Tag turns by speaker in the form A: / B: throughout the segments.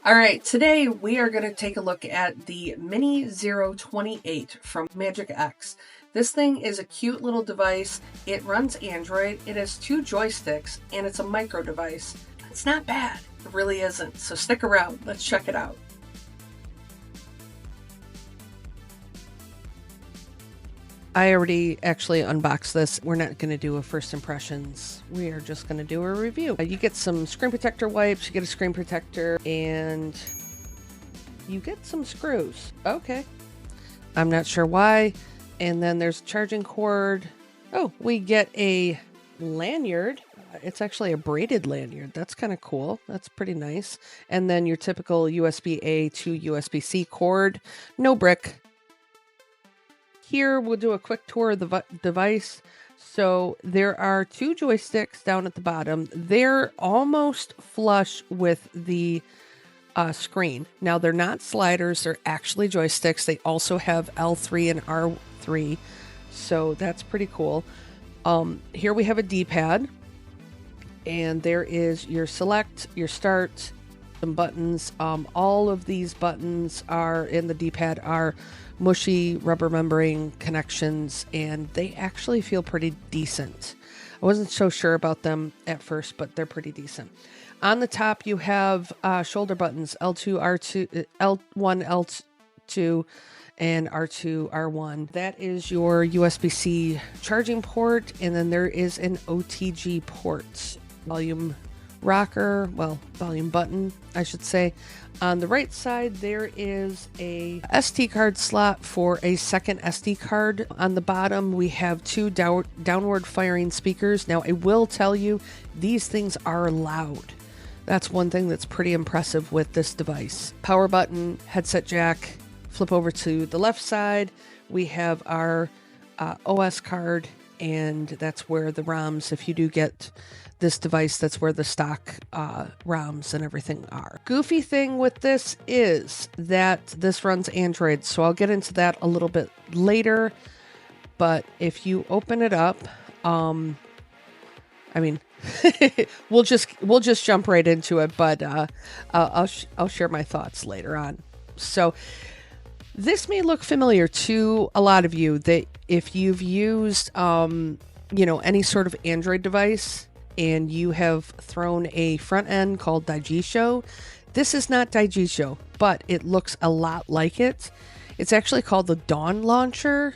A: All right, today we are going to take a look at the Mini 028 from MagicX. This thing is a cute little device. It runs Android, it has 2 joysticks, and it's a micro device. It's not bad, it really isn't, so stick around, let's check it out. I already actually unboxed this. We're not going to do a first impressions. We are just going to do a review. You get some screen protector wipes, you get a screen protector, and you get some screws. Okay. I'm not sure why. And then there's a charging cord. Oh, we get a lanyard. It's actually a braided lanyard. That's kind of cool. That's pretty nice. And then your typical USB-A to USB-C cord. No brick. Here we'll do a quick tour of the device. So there are 2 joysticks down at the bottom. They're almost flush with the screen. Now they're not sliders, they're actually joysticks. They also have L3 and R3, so that's pretty cool. Here we have a D-pad, and there is your select, your start, some buttons. All of these buttons are in the D-pad are mushy rubber membrane connections, and they actually feel pretty decent. I wasn't so sure about them at first, but they're pretty decent. On the top you have shoulder buttons, L2, R2, L1, L2, and R2, R1. That is your USB-C charging port, and then there is an OTG port. Volume rocker, well, volume button, I should say. On the right side, there is a SD card slot for a second SD card. On the bottom, we have 2 downward firing speakers. Now, I will tell you, these things are loud. That's one thing that's pretty impressive with this device. Power button, headset jack, flip over to the left side. We have our OS card, and that's where the ROMs, if you do get this device, that's where the stock ROMs and everything are. Goofy thing with this is that this runs Android, so I'll get into that a little bit later. But if you open it up, I mean, we'll just jump right into it. But I'll share my thoughts later on. So this may look familiar to a lot of you that if you've used any sort of Android device, and you have thrown a front end called Digisho. This is not Digisho, but it looks a lot like it. It's actually called the Dawn Launcher,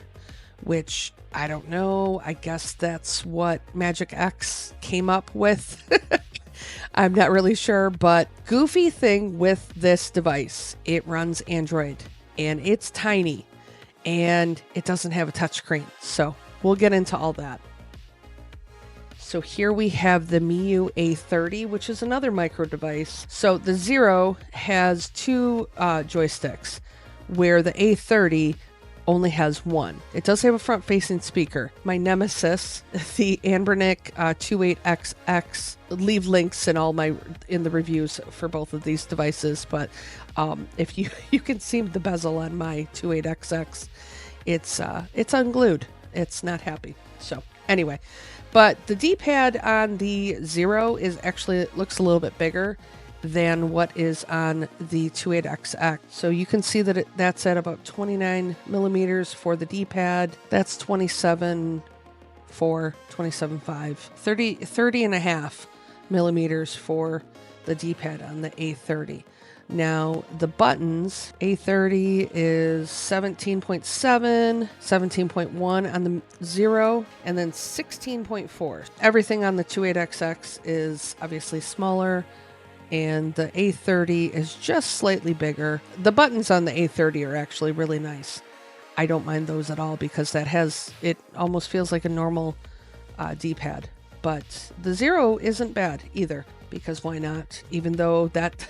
A: which I don't know. I guess that's what MagicX came up with. I'm not really sure, but goofy thing with this device, it runs Android, and it's tiny, and it doesn't have a touchscreen. So we'll get into all that. So here we have the Miu A30, which is another micro device. So the Zero has 2 joysticks, where the A30 only has 1. It does have a front-facing speaker. My nemesis, the Anbernic 28XX, leave links in the reviews for both of these devices. But if you can see the bezel on my 28XX, it's unglued. It's not happy. So anyway. But the D-pad on the Zero looks a little bit bigger than what is on the 28XX. So you can see that that's at about 29 millimeters for the D-pad. That's 27.5, 30 and a half millimeters for the D-pad on the A30. Now, the buttons, A30 is 17.7, 17.1 on the Zero, and then 16.4. Everything on the 28XX is obviously smaller, and the A30 is just slightly bigger. The buttons on the A30 are actually really nice. I don't mind those at all because it almost feels like a normal D-pad. But the Zero isn't bad either, because why not? Even though that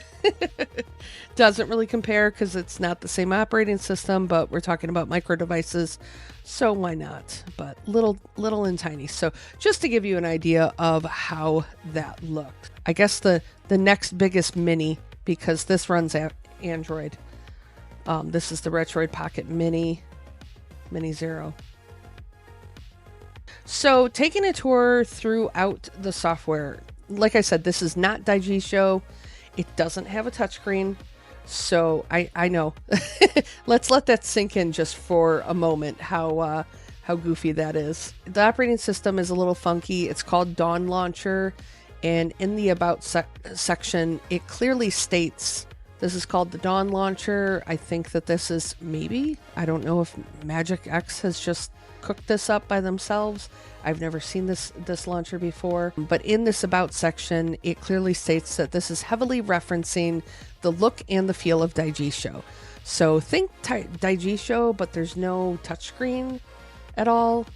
A: doesn't really compare because it's not the same operating system, but we're talking about micro devices, so why not? But little and tiny. So just to give you an idea of how that looked. I guess the next biggest Mini, because this runs Android. This is the Retroid Pocket Mini Zero. So taking a tour throughout the software, like I said, this is not Digisho. It doesn't have a touchscreen. So I know. Let's let that sink in just for a moment, how goofy that is. The operating system is a little funky. It's called Dawn Launcher, and in the About section, it clearly states this is called the Dawn Launcher. I think that this is maybe, I don't know if MagicX has just cooked this up by themselves. I've never seen this launcher before. But in this About section, it clearly states that this is heavily referencing the look and the feel of Daijisho. So think Daijisho, but there's no touchscreen at all.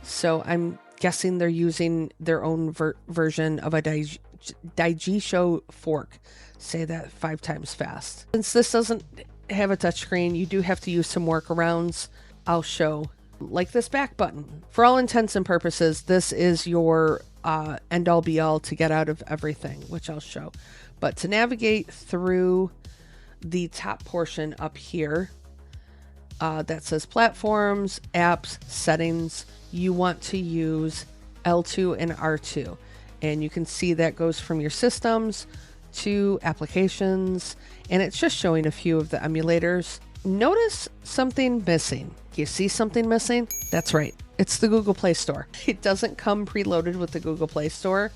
A: So I'm guessing they're using their own version of a Daijisho fork. Say that 5 times fast. Since this doesn't have a touchscreen, you do have to use some workarounds. I'll show, like this back button. For all intents and purposes, this is your end all be all to get out of everything, which I'll show. But to navigate through the top portion up here, that says platforms, apps, settings, you want to use L2 and R2. And you can see that goes from your systems to applications, and it's just showing a few of the emulators. Notice something missing. You see something missing? That's right. It's the Google Play Store. It doesn't come preloaded with the Google Play Store.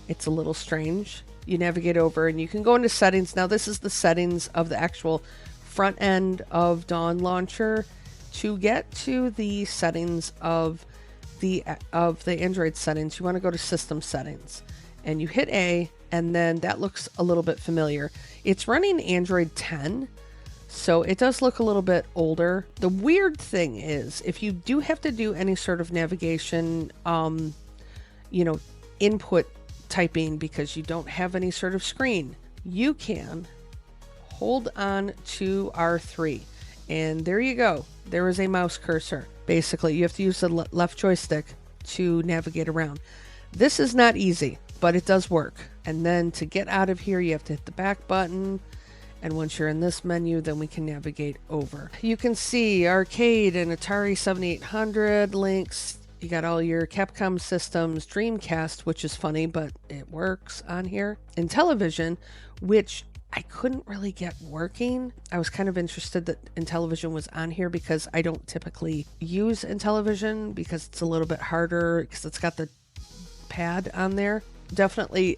A: It's a little strange. You navigate over and you can go into settings. Now this is the settings of the actual front end of Dawn Launcher. To get to the settings of the Android settings, you want to go to System Settings and you hit A, and then that looks a little bit familiar. It's running Android 10, so it does look a little bit older. The weird thing is, if you do have to do any sort of navigation, input typing because you don't have any sort of screen, you can hold on to R3, and there you go. There is a mouse cursor. Basically, you have to use the left joystick to navigate around. This is not easy, but it does work. And then to get out of here, you have to hit the back button. And once you're in this menu, then we can navigate over. You can see arcade and Atari 7800 links. You got all your Capcom systems, Dreamcast, which is funny, but it works on here. And television, which I couldn't really get working. I was kind of interested that Intellivision was on here because I don't typically use Intellivision because it's a little bit harder because it's got the pad on there. Definitely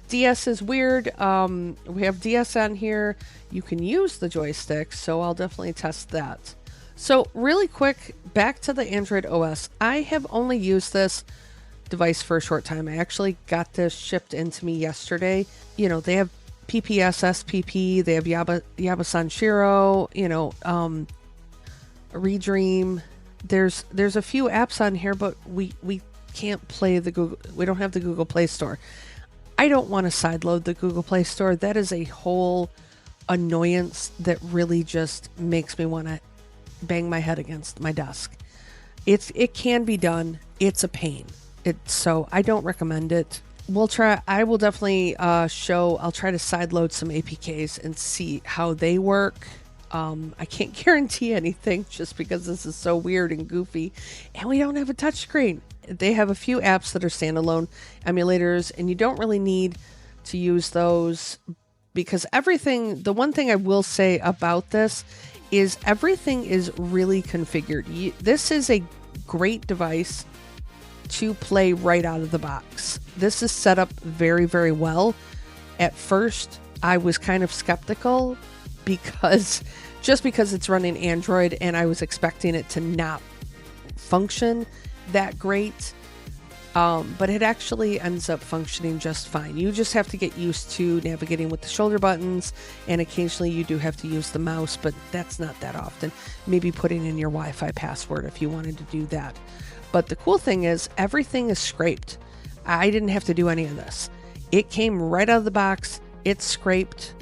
A: DS is weird. We have DS on here. You can use the joystick, so I'll definitely test that. So really quick, back to the Android OS. I have only used this device for a short time. I actually got this shipped into me yesterday. You know, they have PPS SPP, they have Yabasanshiro, Redream. There's a few apps on here, but we can't play the Google. We don't have the Google Play Store. I don't want to sideload the Google Play Store. That is a whole annoyance that really just makes me want to bang my head against my desk. It can be done. It's a pain. So I don't recommend it. I will definitely I'll try to sideload some APKs and see how they work. I can't guarantee anything just because this is so weird and goofy, and we don't have a touchscreen. They have a few apps that are standalone emulators, and you don't really need to use those because the one thing I will say about this is everything is really configured. This is a great device to play right out of the box. This is set up very, very well. At first, I was kind of skeptical because it's running Android and I was expecting it to not function that great. But it actually ends up functioning just fine. You just have to get used to navigating with the shoulder buttons, and occasionally you do have to use the mouse, but that's not that often. Maybe putting in your Wi-Fi password if you wanted to do that. But the cool thing is everything is scraped. I didn't have to do any of this. It came right out of the box. It's scraped.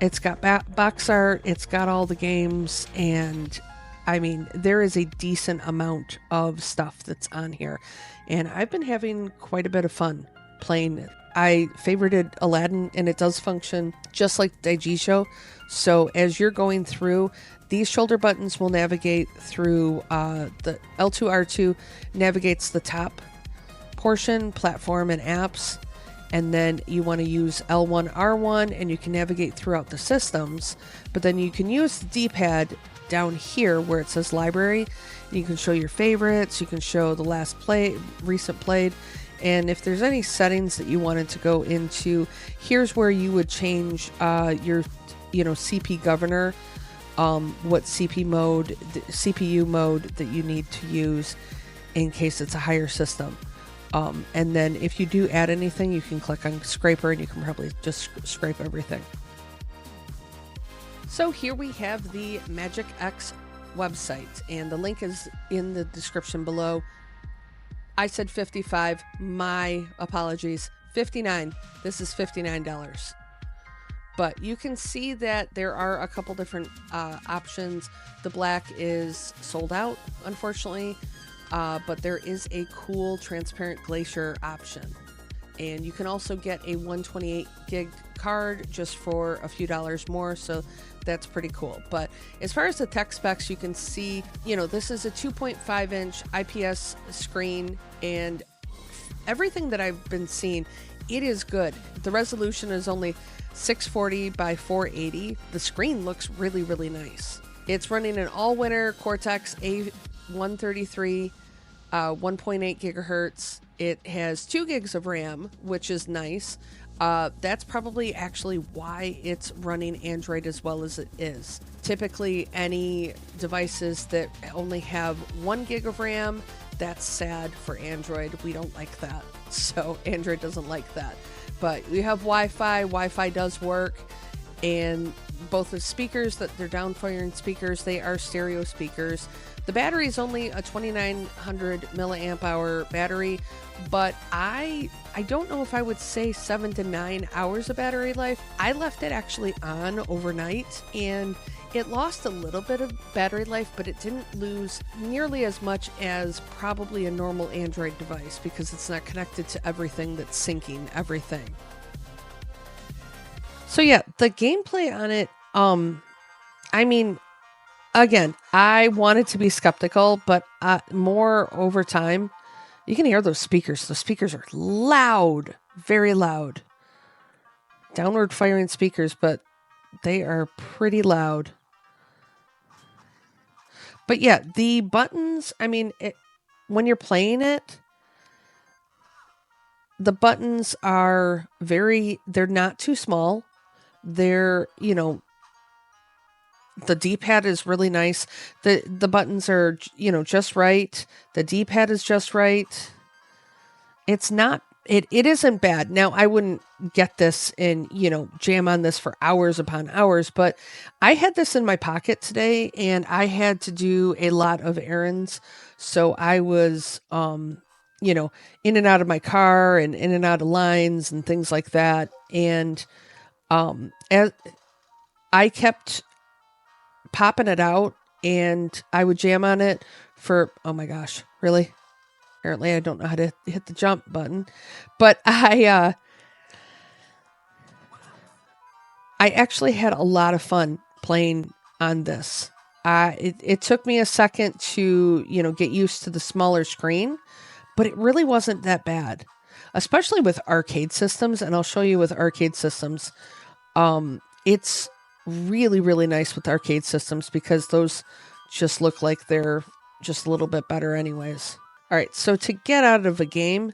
A: It's got box art. It's got all the games. And I mean, there is a decent amount of stuff that's on here. And I've been having quite a bit of fun playing it. I favorited Aladdin, and it does function just like Daijisho. So as you're going through, these shoulder buttons will navigate through the L2, R2 navigates the top portion, platform, and apps. and then you want to use L1, R1, and you can navigate throughout the systems, but then you can use the D-pad down here where it says library, and you can show your favorites, you can show the last recent played, and if there's any settings that you wanted to go into, here's where you would change your CP governor, what CPU mode that you need to use in case it's a higher system. And then if you do add anything, you can click on scraper and you can probably just scrape everything. So here we have the MagicX website, and the link is in the description below. I said 55, my apologies, 59. This is $59. But you can see that there are a couple different options. The black is sold out, unfortunately. But there is a cool transparent glacier option, and you can also get a 128 gig card just for a few dollars more, so that's pretty cool. But as far as the tech specs, you can see, this is a 2.5 inch IPS screen, and everything that I've been seeing, it is good. The resolution is only 640 by 480. The screen looks really, really nice. It's running an all-winter Cortex A133, 1.8 gigahertz. It has 2 gigs of RAM, which is nice. That's probably actually why it's running Android as well as it is. Typically, any devices that only have 1 gig of RAM, that's sad for Android. We don't like that. So Android doesn't like that. But we have Wi-Fi. Wi-Fi does work. And both the speakers, that they're downfiring speakers, they are stereo speakers. The battery is only a 2900 milliamp hour battery, but I don't know if I would say 7 to 9 hours of battery life. I left it actually on overnight, and it lost a little bit of battery life, but it didn't lose nearly as much as probably a normal Android device, because it's not connected to everything that's syncing everything. So yeah, the gameplay on it, I mean, again, I wanted to be skeptical, but more over time, you can hear those speakers. The speakers are loud, very loud. Downward firing speakers, but they are pretty loud. But yeah, the buttons, I mean, when you're playing it, the buttons are they're not too small. They're, the D-pad is really nice. The buttons are, just right. The D-pad is just right. It's not, it isn't bad. Now, I wouldn't get this and, jam on this for hours upon hours, but I had this in my pocket today and I had to do a lot of errands. So I was, in and out of my car and in and out of lines and things like that. And, as I kept popping it out and I would jam on it for, oh my gosh, really? Apparently I don't know how to hit the jump button, but I actually had a lot of fun playing on this. It took me a second to, get used to the smaller screen, but it really wasn't that bad, especially with arcade systems. And I'll show you with arcade systems. It's really, really nice with arcade systems because those just look like they're just a little bit better anyways. All right, so to get out of a game,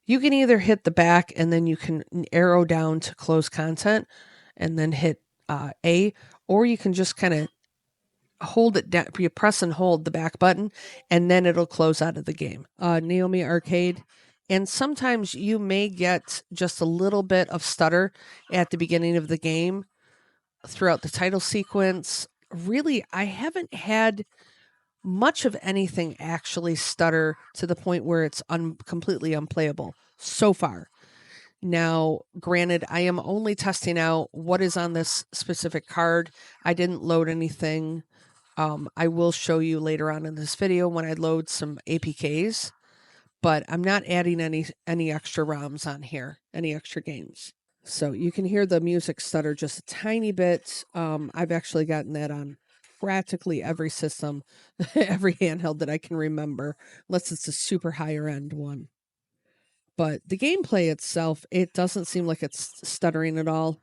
A: you can either hit the back and then you can arrow down to close content and then hit A, or you can just kind of hold it down. You press and hold the back button and then it'll close out of the game. Naomi Arcade. And sometimes you may get just a little bit of stutter at the beginning of the game throughout the title sequence. Really, I haven't had much of anything actually stutter to the point where it's completely unplayable so far. Now, granted, I am only testing out what is on this specific card. I didn't load anything. I will show you later on in this video when I load some APKs, but I'm not adding any extra ROMs on here, any extra games. So you can hear the music stutter just a tiny bit. I've actually gotten that on practically every system, every handheld that I can remember, unless it's a super higher end one. But the gameplay itself, it doesn't seem like it's stuttering at all.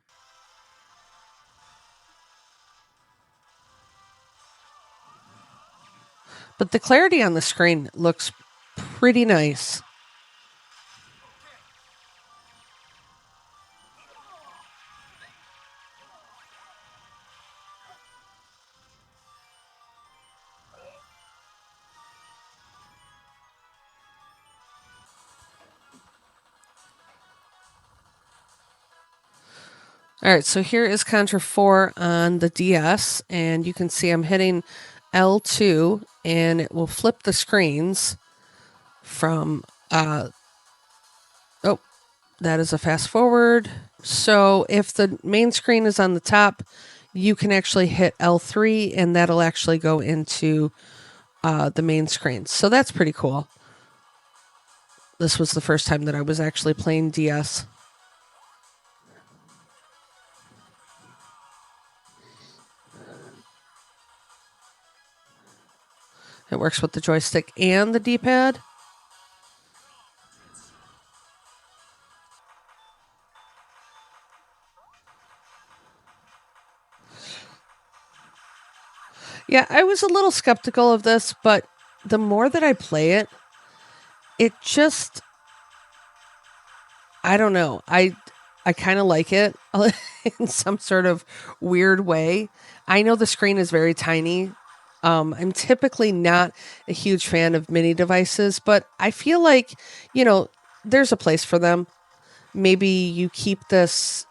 A: But the clarity on the screen looks pretty nice. All right, so here is Contra 4 on the DS, and you can see I'm hitting L2, and it will flip the screens from, oh, that is a fast forward. So if the main screen is on the top, you can actually hit L3, and that'll actually go into the main screen. So that's pretty cool. This was the first time that I was actually playing DS. It works with the joystick and the D-pad. Yeah, I was a little skeptical of this, but the more that I play it, it just, I don't know. I kind of like it in some sort of weird way. I know the screen is very tiny. I'm typically not a huge fan of mini devices, but I feel like, there's a place for them. Maybe you keep this,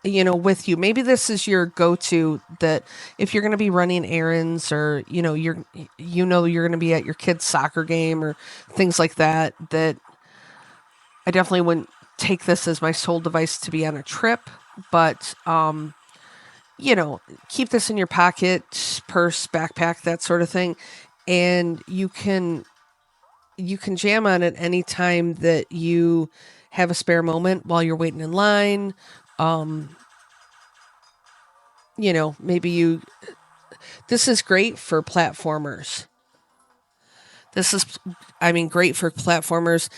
A: with you. Maybe this is your go-to, that if you're going to be running errands, or, you're going to be at your kid's soccer game or things like that, that I definitely wouldn't take this as my sole device to be on a trip, but keep this in your pocket, purse, backpack, that sort of thing, and you can jam on it anytime that you have a spare moment while you're waiting in line. Maybe this is great for platformers. This is, great for platformers.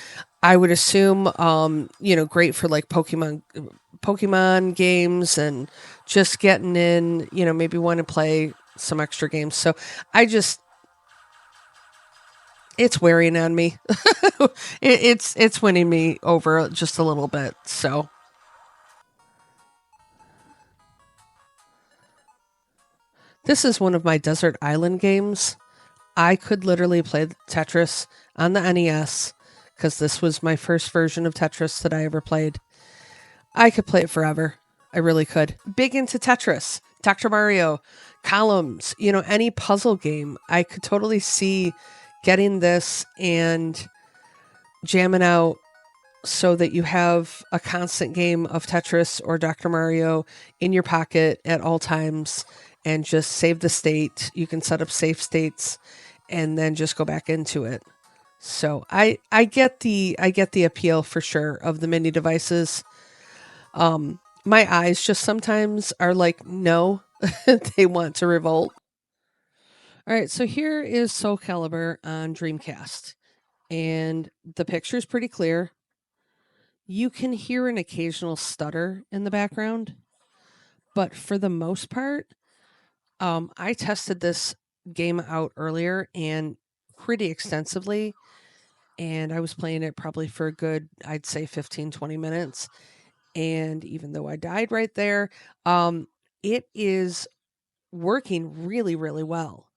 A: I would assume, great for like Pokemon games, and just getting in, maybe want to play some extra games. So it's wearing on me. It's winning me over just a little bit. So this is one of my desert island games. I could literally play Tetris on the NES, because this was my first version of Tetris that I ever played. I could play it forever. I really could. Big into Tetris, Dr. Mario, Columns, any puzzle game. I could totally see getting this and jamming out, so that you have a constant game of Tetris or Dr. Mario in your pocket at all times, and just save the state. You can set up safe states and then just go back into it. So I get the appeal for sure of the mini devices. My eyes just sometimes are like, no, they want to revolt. All right, so here is Soul Calibur on Dreamcast, and the picture is pretty clear. You can hear an occasional stutter in the background, but for the most part, I tested this game out earlier and pretty extensively, and I was playing it probably for a good, I'd say 15, 20 minutes. And even though I died right there, it is working really, really well.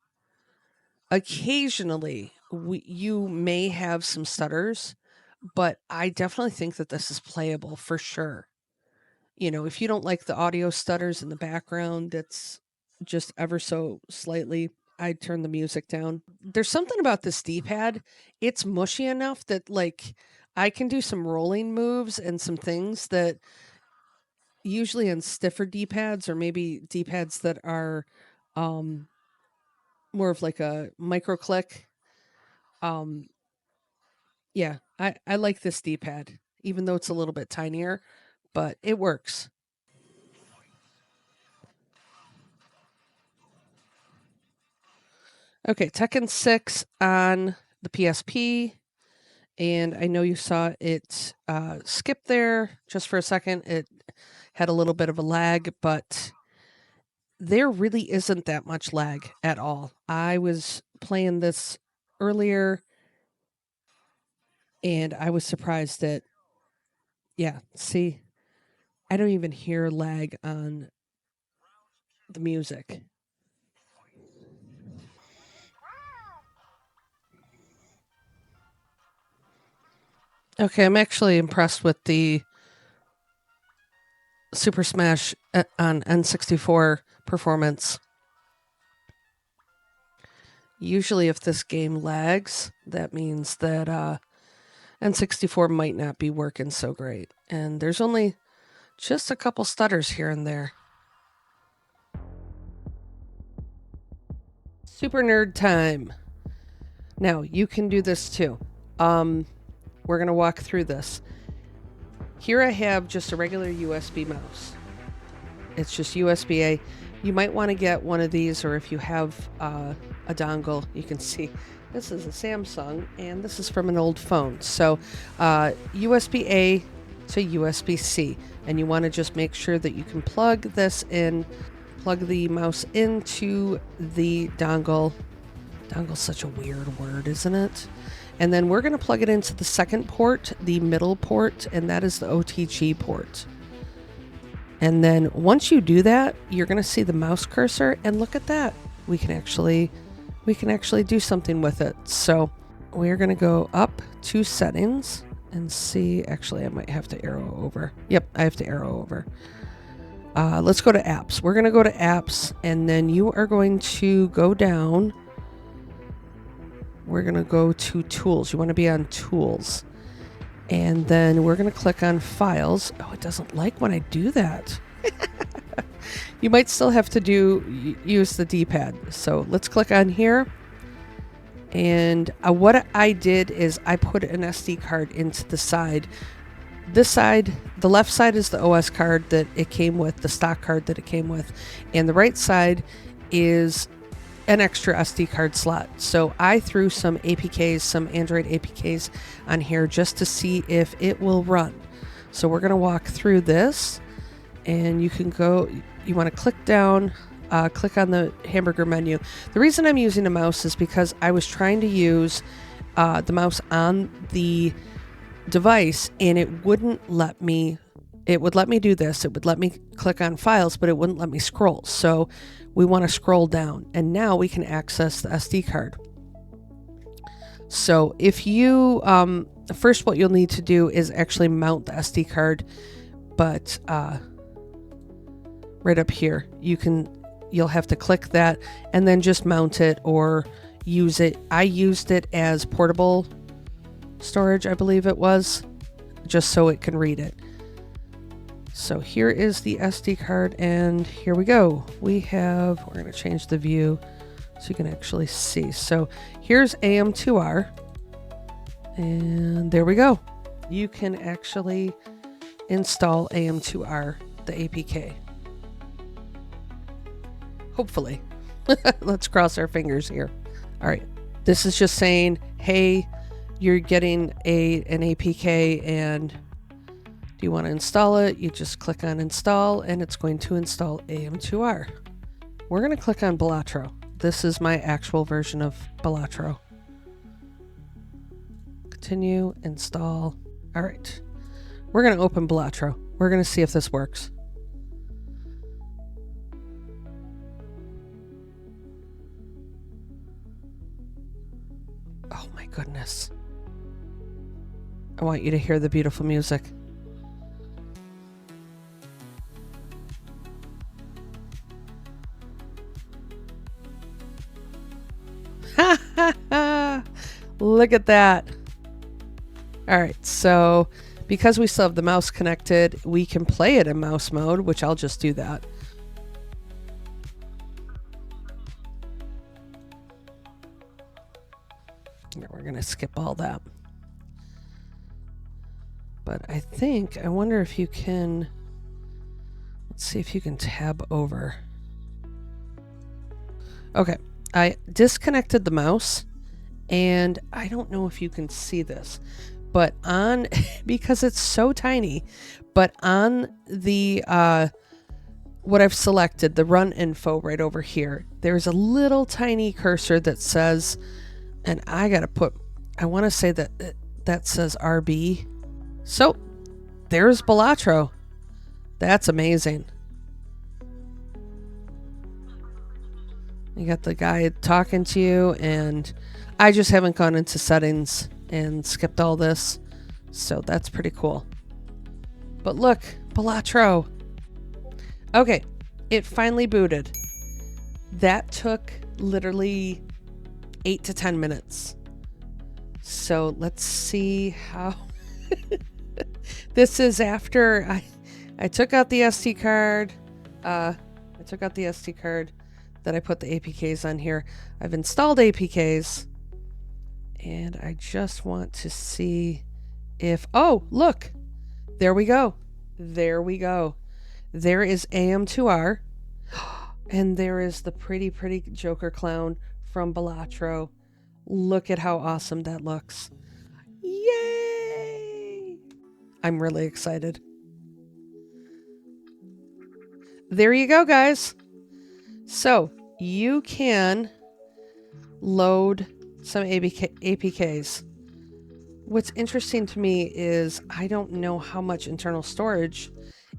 A: Occasionally, you may have some stutters, but I definitely think that this is playable for sure. If you don't like the audio stutters in the background, that's just ever so slightly, I'd turn the music down. There's something about this D-pad. It's mushy enough that, like, I can do some rolling moves and some things that usually on stiffer D-pads, or maybe D-pads that are um, more of like a micro click. Um, yeah, I like this D-pad, even though it's a little bit tinier, but it works. Okay, Tekken 6 on the PSP, And I know you saw it skip there just for a second. It had a little bit of a lag, but there really isn't that much lag at all. I was playing this earlier and I was surprised that, yeah, see, I don't even hear lag on the music. Okay, I'm actually impressed with the Super Smash on N64 performance. Usually, if this game lags, that means that N64 might not be working so great. And there's only just a couple stutters here and there. Super nerd time. Now, you can do this too. We're going to walk through this. Here I have just a regular USB mouse. It's just USB-A. You might want to get one of these, or if you have a dongle, you can see this is a Samsung and this is from an old phone. So USB-A to USB-C. And you want to just make sure that you can plug this in, plug the mouse into the dongle. Dongle's such a weird word, isn't it? And then we're going to plug it into the second port, the middle port, and that is the OTG port. And then once you do that, you're going to see the mouse cursor, and look at that. We can actually do something with it. So we're going to go up to settings and see. Actually, I might have to arrow over. Yep, I have to arrow over. Let's go to apps. We're going to go to apps, and then you are going to go down. We're going to go to tools. You want to be on tools. And then we're going to click on files. Oh, it doesn't like when I do that. You might still have to use the D-pad. So let's click on here. And what I did is I put an SD card into the side. This side, the left side is the OS card that it came with, the stock card that it came with. And the right side is an extra SD card slot. So I threw some APKs, some Android APKs on here just to see if it will run. So we're going to walk through this, and you can go, you want to click down, click on the hamburger menu. The reason I'm using a mouse is because I was trying to use the mouse on the device and it wouldn't let me. It would let me do this. It would let me click on files, but it wouldn't let me scroll. So we want to scroll down, and now we can access the SD card. So if you, first what you'll need to do is actually mount the SD card, but right up here, you'll have to click that and then just mount it or use it. I used it as portable storage, I believe it was, just so it can read it. So here is the SD card, and here we go. We're going to change the view so you can actually see. So here's AM2R, and there we go. You can actually install AM2R, the APK. Hopefully. Let's cross our fingers here. All right. This is just saying, hey, you're getting an APK, and do you want to install it? You just click on install, and it's going to install AM2R. We're going to click on Balatro. This is my actual version of Balatro. Continue, install. All right. We're going to open Balatro. We're going to see if this works. Oh my goodness. I want you to hear the beautiful music. Look at that. All right, so because we still have the mouse connected, we can play it in mouse mode, which I'll just do that. We're going to skip all that. But I wonder if you can, let's see if you can tab over. Okay, I disconnected the mouse, And I don't know if you can see this, but on, because it's so tiny, but on the, what I've selected, the run info right over here, there's a little tiny cursor that says, and I want to say that says RB. So there's Balatro. That's amazing. You got the guy talking to you, and I just haven't gone into settings and skipped all this. So that's pretty cool. But look, Balatro. Okay, it finally booted. That took literally 8 to 10 minutes. So let's see how... This is after I took out the SD card. That I put the APKs on here. I've installed APKs, and I just want to see if, oh, look, there we go. There is AM2R, and there is the pretty Joker clown from Balatro. Look at how awesome that looks. Yay! I'm really excited. There you go, guys. So you can load some APKs. What's interesting to me is I don't know how much internal storage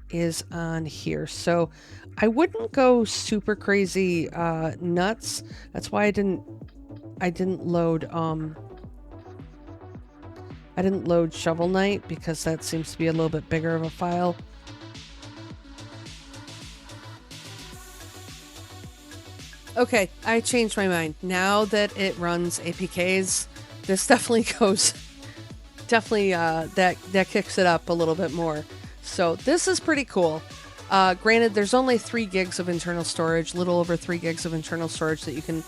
A: is on here, so I wouldn't go super crazy nuts. That's why I didn't load Shovel Knight, because that seems to be a little bit bigger of a file. Okay, I changed my mind. Now that it runs APKs, this definitely goes, that kicks it up a little bit more. So this is pretty cool. Granted, there's only 3 gigs of internal storage, little over 3 gigs of internal storage that you can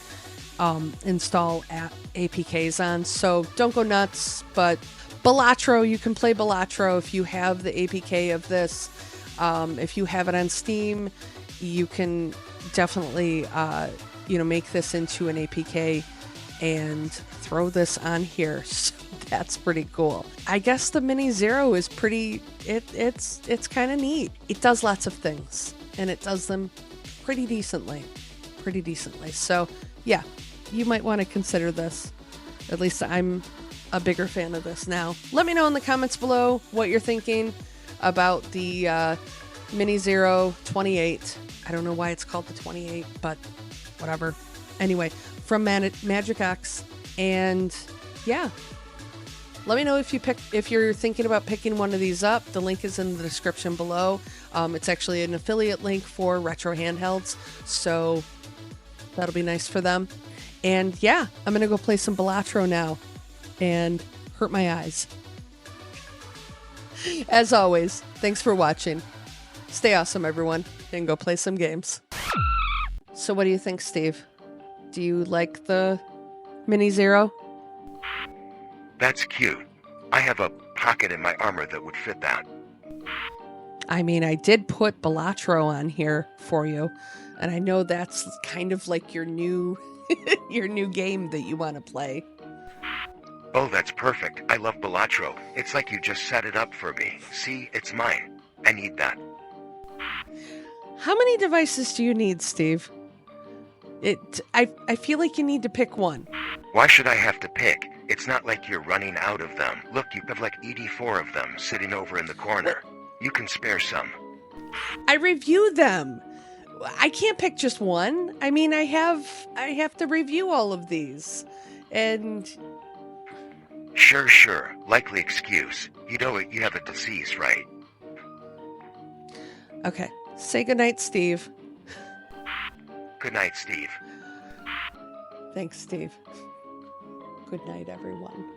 A: install APKs on. So don't go nuts, but Balatro, you can play Balatro if you have the APK of this. If you have it on Steam, you can definitely make this into an APK and throw this on here. So that's pretty cool. I guess the Mini Zero is it's kind of neat. It does lots of things, and it does them pretty decently. So yeah, you might want to consider this. At least I'm a bigger fan of this now. Let me know in the comments below what you're thinking about the Mini Zero 28. I don't know why it's called the 28, but whatever. Anyway, from MagicX, and yeah, let me know if you're thinking about picking one of these up. The link is in the description below. It's actually an affiliate link for retro handhelds, so that'll be nice for them. And yeah, I'm gonna go play some Balatro now and hurt my eyes. As always, thanks for watching. Stay awesome, everyone, and go play some games. So what do you think, Steve? Do you like the Mini Zero?
B: That's cute. I have a pocket in my armor that would fit that.
A: I mean, I did put Balatro on here for you, and I know that's kind of like your new your new game that you want to play.
B: Oh, that's perfect. I love Balatro. It's like you just set it up for me. See, it's mine. I need that.
A: How many devices do you need, Steve? I feel like you need to pick one.
B: Why should I have to pick? It's not like you're running out of them. Look, you have like 84 of them sitting over in the corner. You can spare some.
A: I review them. I can't pick just one. I mean, I have to review all of these. And
B: Sure. Likely excuse. You know you have a disease, right?
A: Okay. Say goodnight, Steve.
B: Good night, Steve.
A: Thanks, Steve. Good night, everyone.